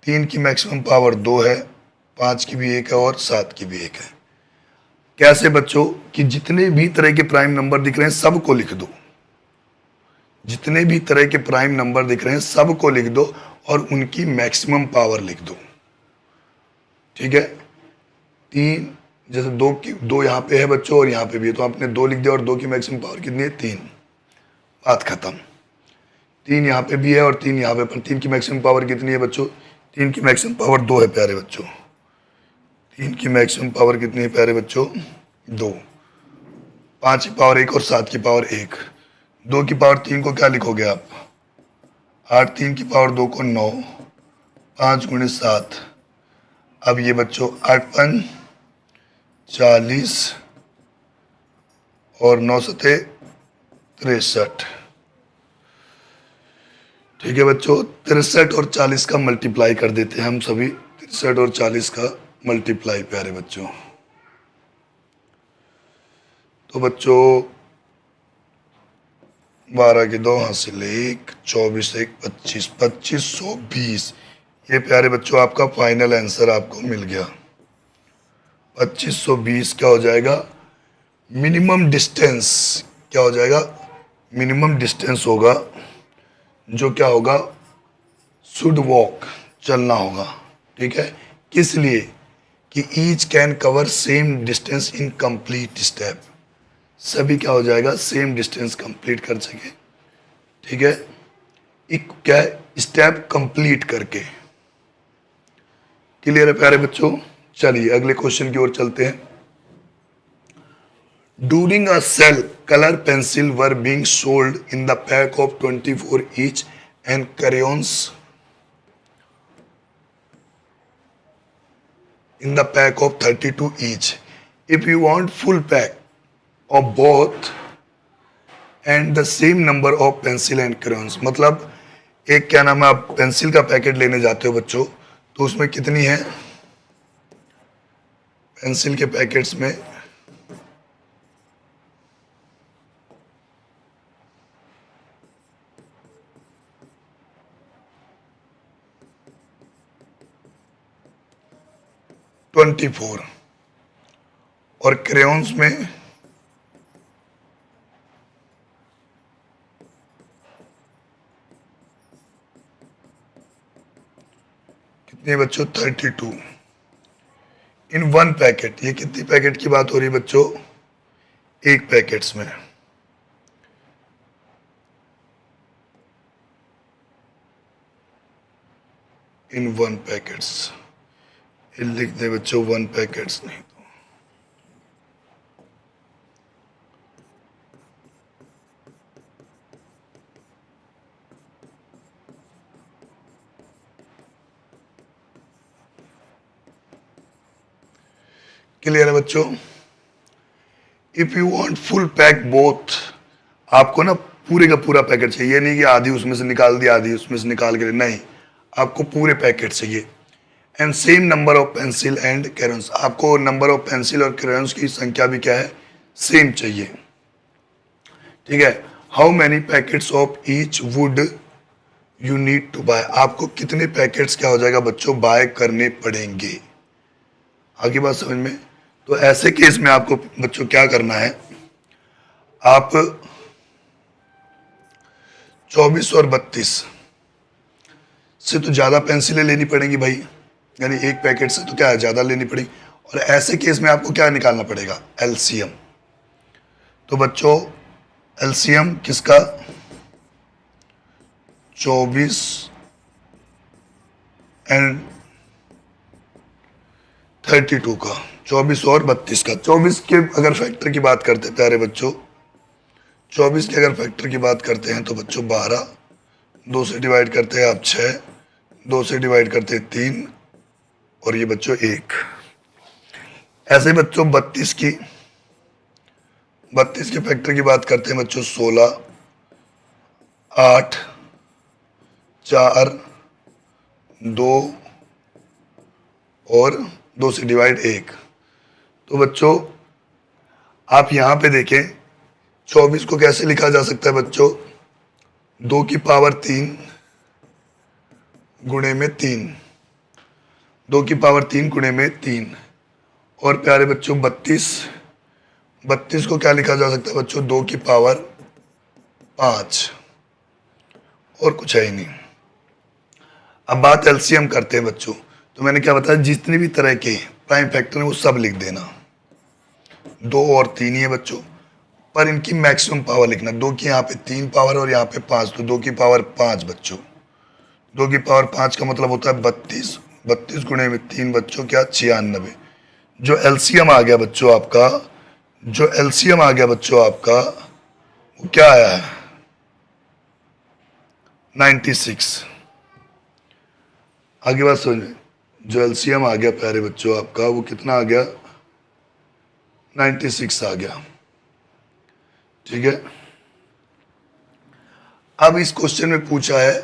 3 की मैक्सिमम पावर 2 है, 5 की भी 1 है और 7 की भी 1 है। कैसे बच्चों? कि जितने भी तरह के प्राइम नंबर दिख रहे हैं सबको लिख दो, जितने भी तरह के प्राइम नंबर दिख रहे हैं सबको लिख दो और उनकी मैक्सिमम पावर लिख दो। ठीक है? 3, जैसे 2 यहाँ पे है बच्चों और यहाँ पे भी है, तो आपने 2 लिख दिया और 2 की मैक्सिमम पावर कितनी है? 3। बात खत्म। 3 यहाँ पे भी है और 3 यहाँ पे, पर 3 की मैक्सिमम पावर कितनी है बच्चों? 3 की मैक्सिमम पावर 2 है प्यारे बच्चों। 3 की मैक्सिमम पावर कितनी है प्यारे बच्चों? 2। 5 की पावर 1 और 7 की पावर 1। 2 की पावर 3 को क्या लिखोगे आप? 8, 3 की पावर 2 को 9, 5 गुणे 7। अब ये बच्चों 8 5 40 और 9 सते 63। ठीक है बच्चों, 63 और 40 का मल्टीप्लाई कर देते हैं हम सभी। 63 और 40 का मल्टीप्लाई प्यारे बच्चों। तो बच्चों 12 के 2 हासिल 1, 24 1 25, 2520। ये प्यारे बच्चों आपका फाइनल आंसर आपको मिल गया। 2520 क्या हो जाएगा? मिनिमम डिस्टेंस क्या हो जाएगा? मिनिमम डिस्टेंस होगा जो क्या होगा? शुड वॉक, चलना होगा। ठीक है? किस लिए? कि each can cover same distance in complete step. सभी क्या हो जाएगा? सेम डिस्टेंस कंप्लीट कर सके। ठीक है? एक क्या है? स्टेप कंप्लीट करके। क्लियर है प्यारे बच्चों? चलिए अगले क्वेश्चन की ओर चलते हैं। During a sale, color pencil were being sold in the pack of 24 each and crayons in the pack of 32 each. If you want full pack of both and the same number of pencil and crayons, मतलब एक क्या नाम है, आप pencil का packet लेने जाते हो बच्चों, तो उसमें कितनी है? पेंसिल के पैकेट्स में 24 और क्रेयॉन्स में कितने बच्चों? 32 इन वन पैकेट। ये कितनी पैकेट की बात हो रही है बच्चों? एक पैकेट्स में। इन वन पैकेट्स, लिख दे बच्चों वन पैकेट्स, नहीं तो क्लियर है बच्चों? If you want full pack both, आपको ना पूरे का पूरा पैकेट चाहिए, ये नहीं कि आधी उसमें से निकाल दिया आधी उसमें से निकाल के, नहीं, आपको पूरे पैकेट चाहिए। And same number of pencil and crayons, आपको नंबर ऑफ पेंसिल और क्रेयॉन्स की संख्या भी क्या है? सेम चाहिए। ठीक है? How many packets of each would you need to buy, आपको कितने पैकेट्स क्या हो जाएगा बच्चों? बाय करने पड़ेंगे। आगे बात समझ में? तो ऐसे केस में आपको बच्चों क्या करना है? आप 24 और 32 से तो ज़्यादा पेंसिलें लेनी पड़ेंगी भाई, यानी एक पैकेट से तो क्या है ज़्यादा लेनी पड़ेगी। और ऐसे केस में आपको क्या निकालना पड़ेगा, एलसीएम। तो बच्चों एलसीएम किसका, 24 एंड 32 का, 24 और 32 का। 24 के अगर फैक्टर की बात करते प्यारे बच्चों, 24 के अगर फैक्टर की बात करते हैं तो बच्चों 12, 2 से डिवाइड करते हैं आप 6, 2 से डिवाइड करते हैं 3, और ये बच्चों 1। ऐसे बच्चों 32 के फैक्टर की बात करते हैं बच्चों, 16, 8, 4, 2 और 2 से डिवाइड 1। तो बच्चों आप यहां पे देखें 24 को कैसे लिखा जा सकता है बच्चों, 2 की पावर 3 गुणे में 3, 2 की पावर 3 गुणे में 3। और प्यारे बच्चों 32 को क्या लिखा जा सकता है बच्चों, 2 की पावर 5, और कुछ है ही नहीं। अब बात एलसीएम करते हैं बच्चों। तो मैंने क्या बताया, जितने भी तरह के प्राइम फैक्टर हैं वो सब लिख देना, 2 और 3 ही है बच्चों, पर इनकी मैक्सिमम पावर लिखना। 2 की यहाँ पे 3 पावर और यहाँ पे 5, तो 2 की पावर 5 बच्चों। 2 की पावर 5 का मतलब होता है 32, 32 गुणे में 3 बच्चों क्या, 96। जो एलसीएम आ गया बच्चों आपका, जो एलसीएम आ गया बच्चों आपका, वो क्या आया है, 96। आगे बात समझ, जो एलसीएम आ गया प्यारे बच्चों आपका, वो कितना आ गया, 96 आ गया। ठीक है। अब इस क्वेश्चन में पूछा है,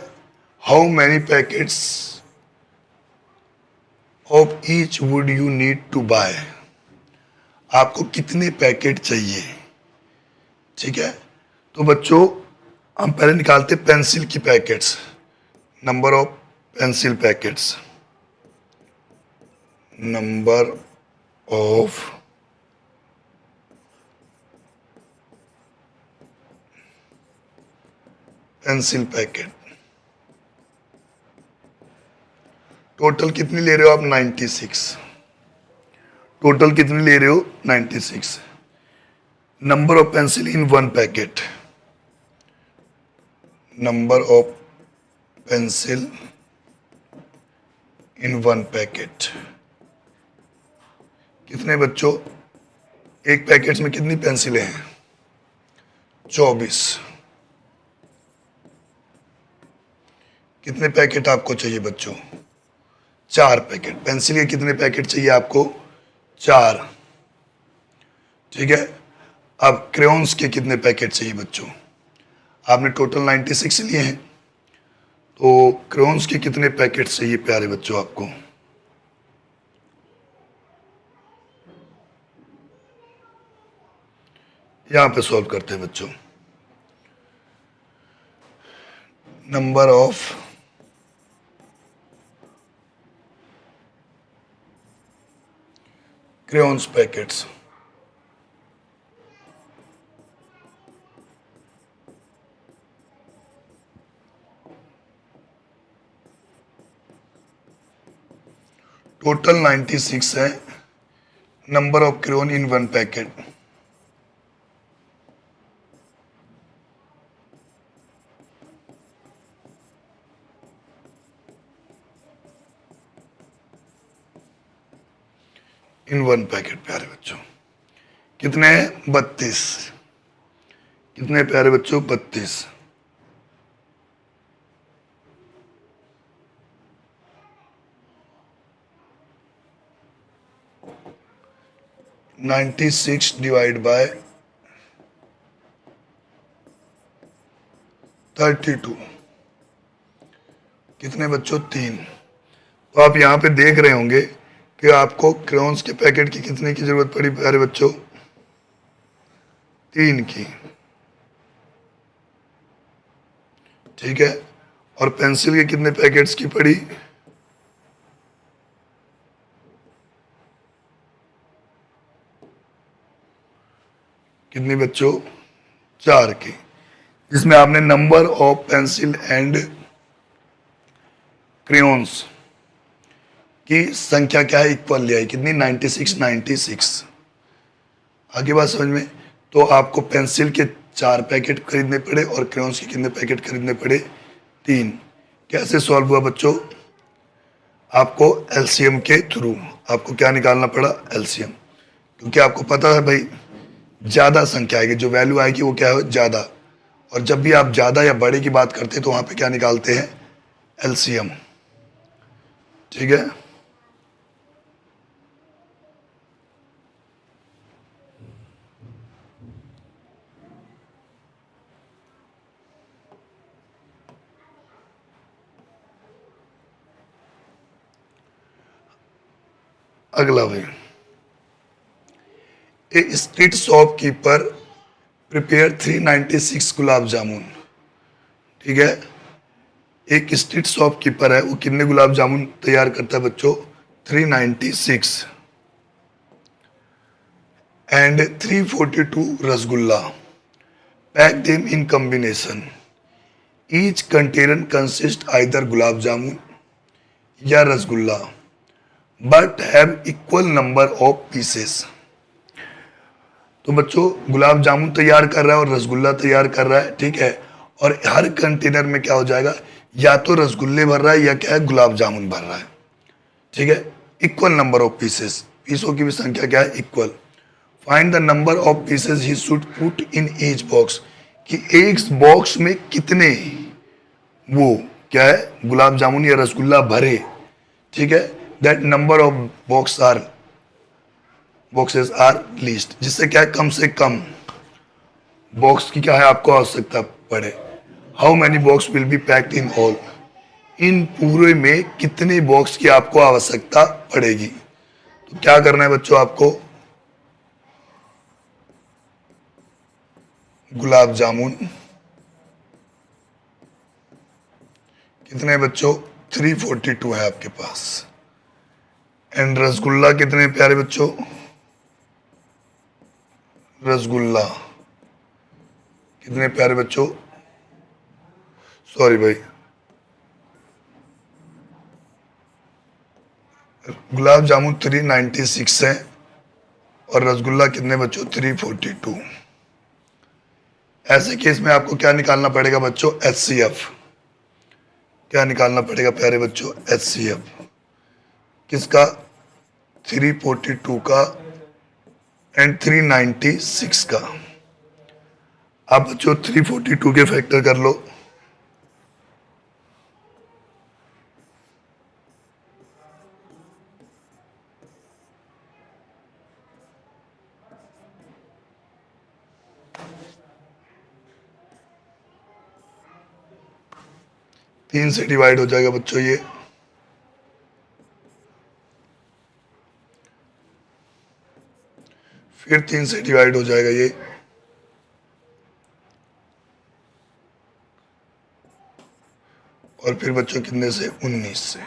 how many packets of each would you need to buy, आपको कितने पैकेट चाहिए। ठीक है। तो बच्चों हम पहले निकालते पेंसिल की packets, number of pencil packets, number of pencil packet. Total कितनी ले रहे हो आप, 96। टोटल कितनी ले रहे हो, 96। Number of pencil in one packet, number of pencil in one packet कितने बच्चों, एक पैकेट में कितनी पेंसिलें हैं, 24। कितने पैकेट आपको चाहिए बच्चों, 4 पैकेट। पेंसिल के कितने पैकेट चाहिए आपको, 4। ठीक है। अब क्रेयॉन्स के कितने पैकेट चाहिए बच्चों, आपने टोटल 96 लिए हैं, तो क्रेयॉन्स के कितने पैकेट चाहिए प्यारे बच्चों आपको, यहां पे सॉल्व करते हैं बच्चों। Number of crayons packets, total 96 है। Number of crayon in one packet, in one packet प्यारे बच्चों कितने हैं, 32। कितने प्यारे बच्चों, 32। नाइन्टी सिक्स डिवाइड बाय 32 कितने बच्चों, 3। तो आप यहां पे देख रहे होंगे कि आपको क्रेयॉन्स के पैकेट की कितने की जरूरत पड़ी प्यारे बच्चों, 3 की। ठीक है। और पेंसिल के कितने पैकेट्स की पड़ी, कितनी बच्चों, 4 की, जिसमें आपने number of pencil and crayons की संख्या क्या है, इक्वल लिया है, कितनी 96 96। आगे बात समझ में। तो आपको पेंसिल के 4 पैकेट खरीदने पड़े और क्रेयॉन्स के कितने पैकेट खरीदने पड़े, 3। कैसे सॉल्व हुआ बच्चों, आपको एलसीएम के थ्रू आपको क्या निकालना पड़ा, एलसीएम, क्योंकि आपको पता है भाई ज्यादा संख्या आएगी, जो वैल्यू आएगी वो क्या है, ज्यादा। और जब भी आप ज्यादा या बड़े की बात करते हैं तो वहां पे क्या निकालते हैं, एलसीएम। ठीक है, अगला भाई, ए street shopkeeper prepare 396 gulab jamun. ठीक है, एक स्ट्रीट शॉपकीपर है, वो कितने गुलाब जामुन तैयार करता है बच्चों, 396, and 342 rasgulla. Pack them in combination, each container consist either gulab jamun या rasgulla but have equal number of pieces. तो बच्चों गुलाब जामुन तैयार कर रहा है और रसगुल्ला तैयार कर रहा है, ठीक है, और हर कंटेनर में क्या हो जाएगा, या तो रसगुल्ले भर रहा है या क्या है, गुलाब जामुन भर रहा है। ठीक है, इक्वल नंबर ऑफ पीसेस, पीसों की भी संख्या क्या है, equal. Find the number of pieces he should put in each box, कि एक बॉक्स में कितने वो क्या है, गुलाब जामुन या रसगुल्ला भरे। ठीक है, that number of boxes are least, जिससे क्या है, कम से कम बॉक्स की क्या है आपको आवश्यकता पड़े। How many box will be packed in all, इन पूरे में कितने बॉक्स की आपको आवश्यकता पड़ेगी। तो क्या करना है बच्चों, आपको गुलाब जामुन कितने बच्चों, 342 है आपके पास, एंड रसगुल्ला कितने प्यारे बच्चों, रसगुल्ला कितने प्यारे बच्चों, सॉरी भाई, गुलाब जामुन 396 है और रसगुल्ला कितने बच्चों, 342। ऐसे केस में आपको क्या निकालना पड़ेगा बच्चों, एचसीएफ। क्या निकालना पड़ेगा प्यारे बच्चों, एचसीएफ किसका, 342 का एंड 396 का। आप बच्चों 342 के फैक्टर कर लो, तीन से डिवाइड हो जाएगा बच्चों ये, फिर 3 से डिवाइड हो जाएगा ये, और फिर बच्चों कितने से, 19 से।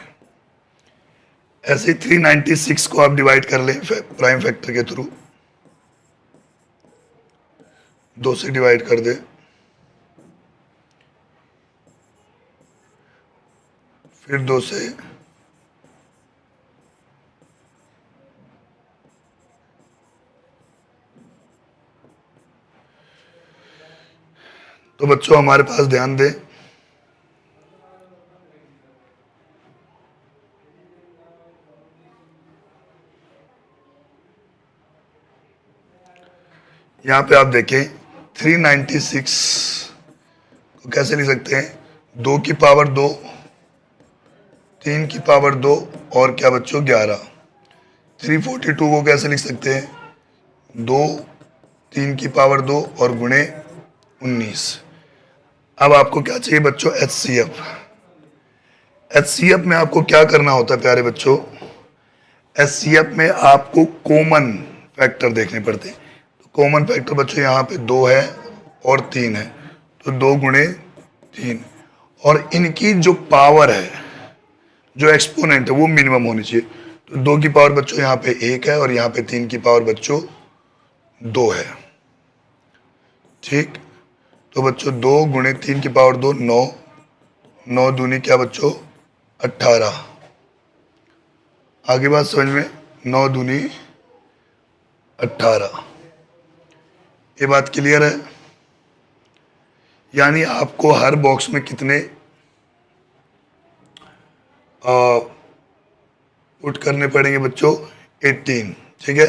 ऐसे 396 को आप डिवाइड कर लें प्राइम फैक्टर के थ्रू, 2 से डिवाइड कर दे, फिर 2 से, तो बच्चों हमारे पास ध्यान दें, यहां पे आप देखें 396 को कैसे लिख सकते हैं, 2 की पावर 2, 3 की पावर 2 और क्या बच्चों 11। 342 को कैसे लिख सकते हैं, 2, 3 की पावर 2 और गुणे 19। अब आपको क्या चाहिए बच्चों, एचसीएफ। एचसीएफ में आपको क्या करना होता है प्यारे बच्चों, एचसीएफ में आपको कॉमन फैक्टर देखने पड़ते हैं। तो कॉमन फैक्टर बच्चों यहाँ पे 2 है और 3 है, तो 2 गुणे 3, और इनकी जो पावर है, जो एक्सपोनेंट है वो मिनिमम होनी चाहिए। तो 2 की पावर बच्चों यहाँ पे 1 है और यहाँ पे 3 की पावर बच्चों 2 है। ठीक, तो बच्चों 2 गुणे 3 की पावर 2, 9, 9 दूनी क्या बच्चों, 18, आगे बात समझ में, 9 दूनी 18, ये बात क्लियर है। यानी आपको हर बॉक्स में कितने पुट करने पड़ेंगे बच्चों, 18, ठीक है।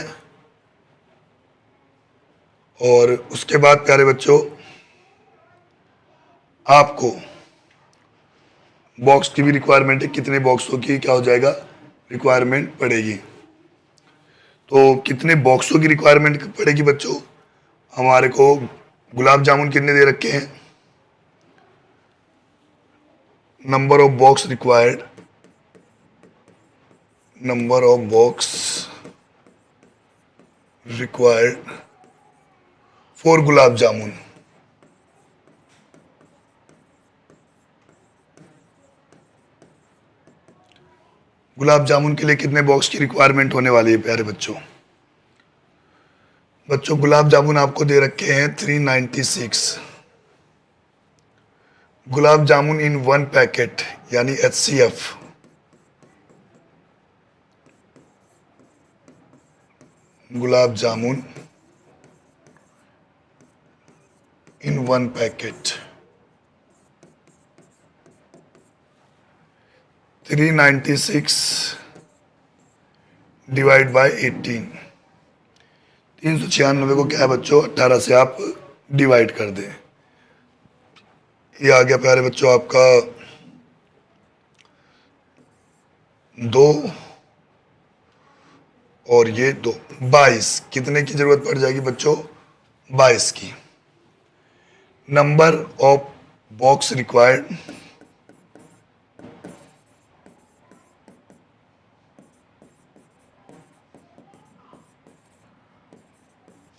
और उसके बाद प्यारे बच्चों आपको बॉक्स की भी रिक्वायरमेंट है, कितने बॉक्सों की क्या हो जाएगा रिक्वायरमेंट पड़ेगी। तो कितने बॉक्सों की रिक्वायरमेंट पड़ेगी बच्चों, हमारे को गुलाब जामुन कितने दे रखे हैं, number of box required, number of box required for gulab jamun, gulab jamun के लिए कितने बॉक्स की रिक्वायरमेंट होने वाली है प्यारे बच्चों। बच्चों गुलाब जामुन आपको दे रखे हैं 396 गुलाब जामुन इन 1 पैकेट यानी HCF, gulab jamun in 1 packet 396 divide by 18, 396 को क्या है बच्चों 18 से आप डिवाइड कर दें। ये आ गया प्यारे बच्चों आपका 2 और ये 2, 22, कितने की जरूरत पड़ जाएगी बच्चों 22 की। Number of box required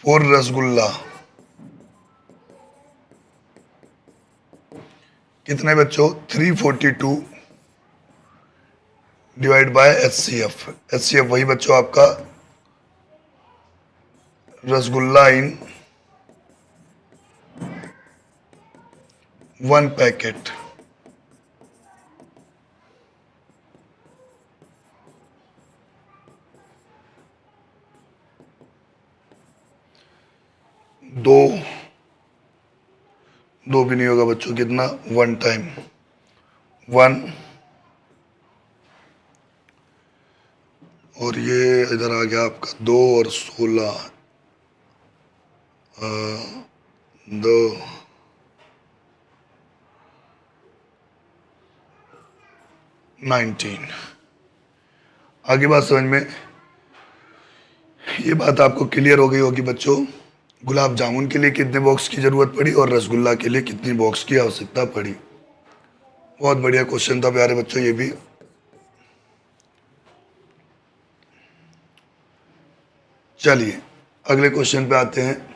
for rasgulla कितने बच्चों 342 डिवाइड बाय HCF वही बच्चों आपका रसगुल्ला इन 1 पैकेट, दो भी नहीं होगा बच्चों, कितना 1 टाइम 1, और ये इधर आ गया आपका 2 और 16, 2 19। आगे बात समझ में, ये बात आपको क्लियर हो गई होगी बच्चों, गुलाब जामुन के लिए कितने बॉक्स की जरूरत पड़ी और रसगुल्ला के लिए कितनी बॉक्स की आवश्यकता पड़ी। बहुत बढ़िया क्वेश्चन था प्यारे बच्चों ये भी। चलिए अगले क्वेश्चन पे आते हैं।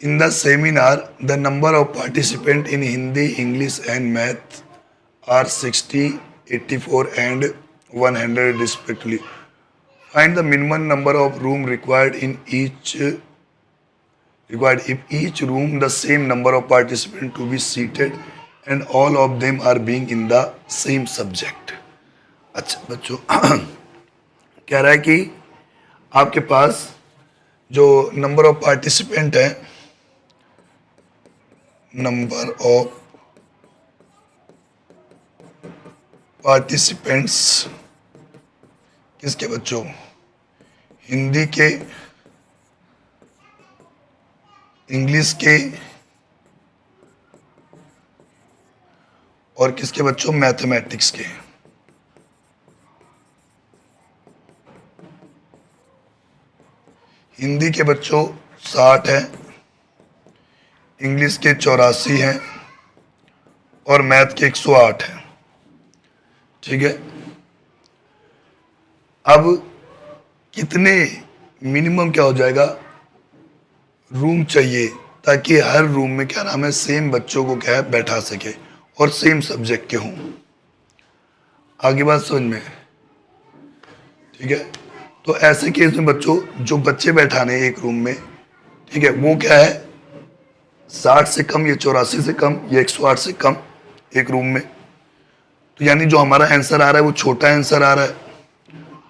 In the seminar, the number of participants in Hindi, English and Math are 60, 84 and 100 respectively. Find the minimum number of room required in each if each room the same number of participants to be seated and all of them are being in the same subject. अच्छा बच्चों कह रहा है कि आपके पास जो number of participant है, number of participants किसके बच्चों, हिंदी के, इंग्लिश के और किसके बच्चों मैथमेटिक्स के। हिंदी के बच्चों 60 है, इंग्लिश के 84 हैं और मैथ के 108 हैं, ठीक है। अब कितने मिनिमम क्या हो जाएगा रूम चाहिए ताकि हर रूम में क्या नाम है सेम बच्चों को क्या है बैठा सके और सेम सब्जेक्ट के हों। आगे बात समझ में, ठीक है। तो ऐसे केस में बच्चों जो बच्चे बैठाने हैं एक रूम में, ठीक है, वो क्या है 60 से कम या 84 से कम या 108 से कम एक रूम में। तो यानी जो हमारा आंसर आ रहा है वो छोटा आंसर आ रहा है,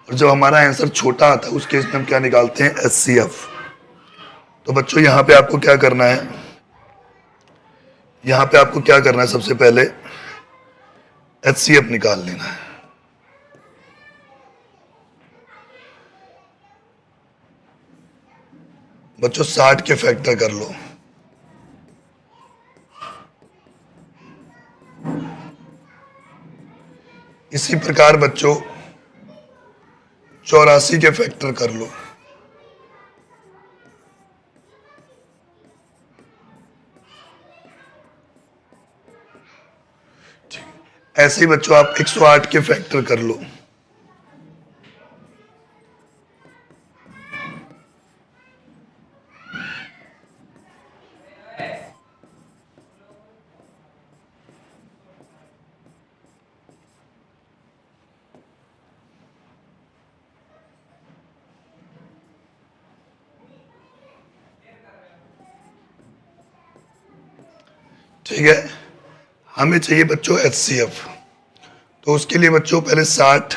और जब हमारा आंसर छोटा आता है उस केस में हम क्या निकालते हैं HCF। तो बच्चों यहाँ पे आपको क्या करना है, यहाँ पे आपको क्या करना है, सबसे पहले HCF निकाल लेना है। बच्चों 60 के फैक्टर कर लो, इसी प्रकार बच्चों 84 के फैक्टर कर लो। ऐसे ही बच्चों आप 108 के फैक्टर कर लो। ठीक है, हमें चाहिए बच्चों HCF। तो उसके लिए बच्चों पहले 60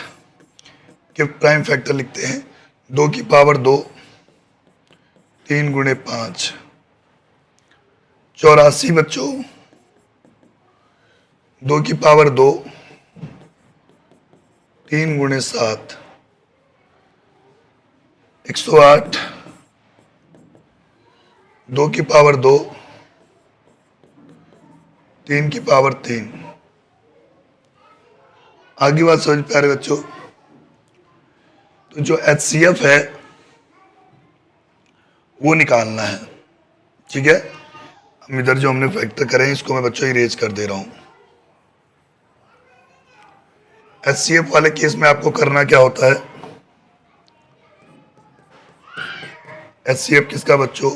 के प्राइम फैक्टर लिखते हैं। 2 की पावर 2, 3 गुणे 5, 84 बच्चों 2 की पावर 2, 3 गुणे 7, 108, 2 की पावर 2, 3 की पावर 3। आगे बात समझ प्यारे बच्चों। तो जो HCF है वो निकालना है, ठीक है। हम इधर जो हमने फैक्टर करे हैं इसको मैं बच्चों इरेज कर दे रहा हूं। HCF वाले केस में आपको करना क्या होता है, HCF किसका बच्चों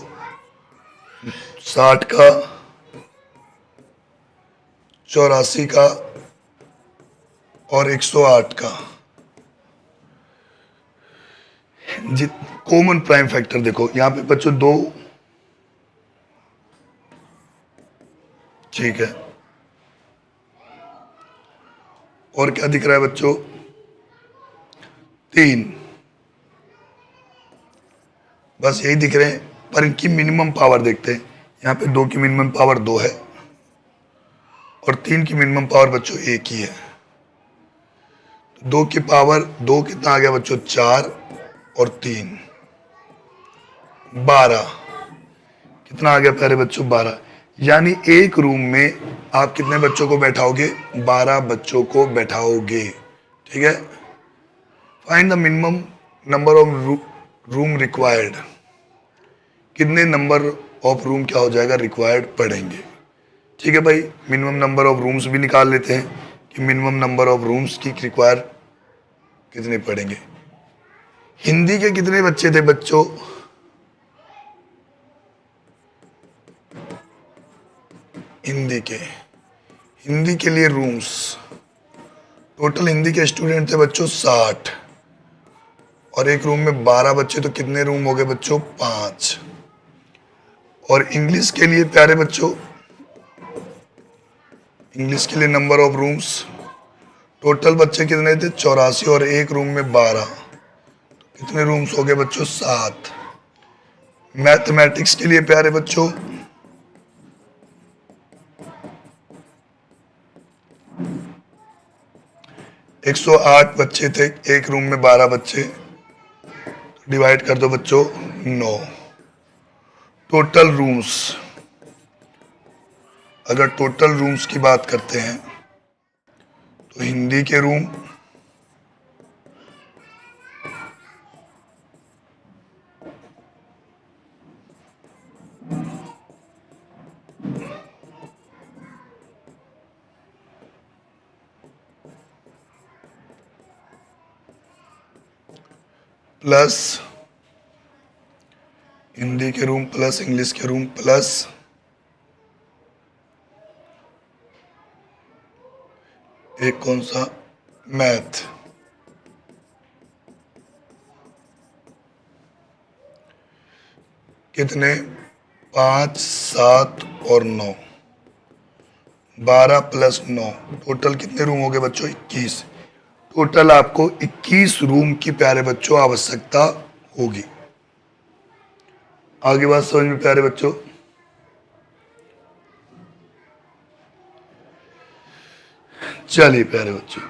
60 का, 84 का और 108 का जित कॉमन प्राइम फैक्टर देखो यहां पे बच्चों 2, ठीक है, और क्या दिख रहा है बच्चों 3, बस यही दिख रहे हैं। पर इनकी मिनिमम पावर देखते हैं। यहाँ पे 2 की मिनिमम पावर 2 है और 3 की मिनिमम पावर बच्चों 1 ही है। 2 की पावर 2 कितना आ गया बच्चों 4 और 3 12, कितना आ गया प्यारे बच्चों 12। यानी एक रूम में आप कितने बच्चों को बैठाओगे 12 बच्चों को बैठाओगे, ठीक है। Find the minimum number of room required, कितने नंबर ऑफ रूम क्या हो जाएगा रिक्वायर्ड पड़ेंगे, ठीक है भाई। मिनिमम नंबर ऑफ रूम्स भी निकाल लेते हैं कि मिनिमम नंबर ऑफ रूम्स की रिक्वायर कितने पड़ेंगे। हिंदी के कितने बच्चे थे बच्चों, हिंदी के लिए रूम्स टोटल हिंदी के स्टूडेंट थे बच्चों 60, और एक रूम में 12 बच्चे तो कितने रूम हो गए बच्चों 5। और इंग्लिश के लिए प्यारे बच्चों, इंग्लिश के लिए नंबर ऑफ रूम्स टोटल बच्चे कितने थे 84 और एक रूम में 12, कितने रूम्स हो गए बच्चों 7। मैथमेटिक्स के लिए प्यारे बच्चों 108 बच्चे थे, एक रूम में 12 बच्चे, डिवाइड कर दो बच्चों 9। टोटल रूम्स, अगर टोटल रूम्स की बात करते हैं तो हिंदी के रूम प्लस हिंदी के रूम प्लस इंग्लिश के रूम प्लस एक कौन सा मैथ, कितने, 5, 7 और 9, 12 प्लस 9, टोटल कितने रूम हो गए बच्चों, 21। टोटल आपको 21 रूम की प्यारे बच्चों आवश्यकता होगी। आगे बात समझ में प्यारे बच्चों? चलिए प्यारे बच्चों,